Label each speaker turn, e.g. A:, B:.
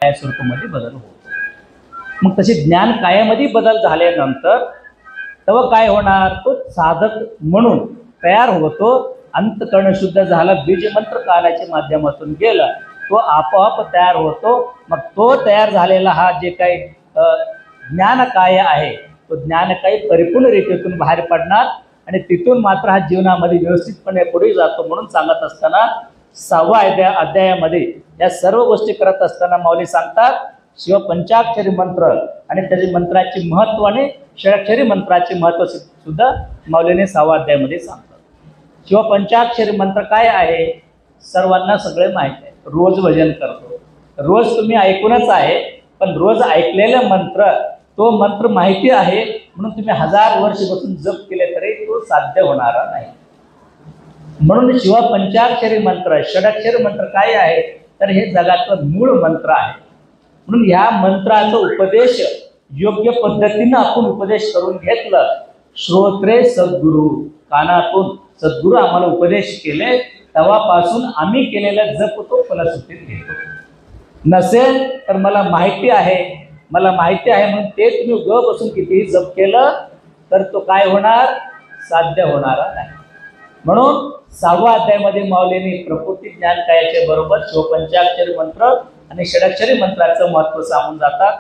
A: काया स्वरूपामध्ये बदल होतो। मग तसे ज्ञान कायामध्ये बदल झाल्यानंतर तेव्हा काय होणार, तो साधक म्हणून तयार होतो। अंतकरण शुद्ध झाला, बीज मंत्र कानाच्या माध्यमातून गेला, तो आपोआप तयार होतो। मग तो तयार झालेला हा जे काही ज्ञानकाय आहे, तो ज्ञानकाय परिपूर्ण रीतीतून बाहेर पडणार आणि तिथून मात्र हा जीवनामध्ये व्यवस्थितपणे पुढे जातो। म्हणून सांगत असताना 6व्या अध्यायामध्ये या सर्व गोष्टी करत असताना माऊली सांगतात शिवपंचाक्षरी मंत्र आणि त्याची मंत्राची महत्व आणि षडाक्षरी मंत्राचे महत्व सुद्धा माऊलीने 6व्या अध्यायामध्ये सांगतात। शिवपंचाक्षरी मंत्र काय आहे, सर्वांना सगळे माहिती आहे। रोज भजन करतो, रोज तुम्ही ऐकूनच आहे, पण रोज ऐकलेले मंत्र, तो मंत्र माहिती आहे म्हणून तुम्ही 1000 वर्ष बसून जप केले तरी तो साध्य होणारा नाही। म्हणून शिवपंचाक्षरी मंत्र, षडाक्षरी मंत्र काय आहे, तर हे जगातलं मूळ मंत्र आहे। म्हणून ह्या मंत्राचा उपदेश योग्य पद्धतीने आपण उपदेश करून घेतलं, श्रोत्रे सद्गुरू, कानातून सद्गुरू आम्हाला उपदेश केले, तेव्हापासून आम्ही केलेला जप तो फलश्रुतीत घेतो। नसेल तर मला माहिती आहे म्हणून ते तुम्ही ग बसून कितीही जप केलं तर तो काय होणार, साध्य होणारा नाही। म्हणून 6व्या अध्यायामध्ये माऊलीने प्रकृती ज्ञान कायाच्या बरोबर शिवपंचाक्षरी मंत्र आणि षडाक्षरी मंत्राचं महत्व सांगून जातात।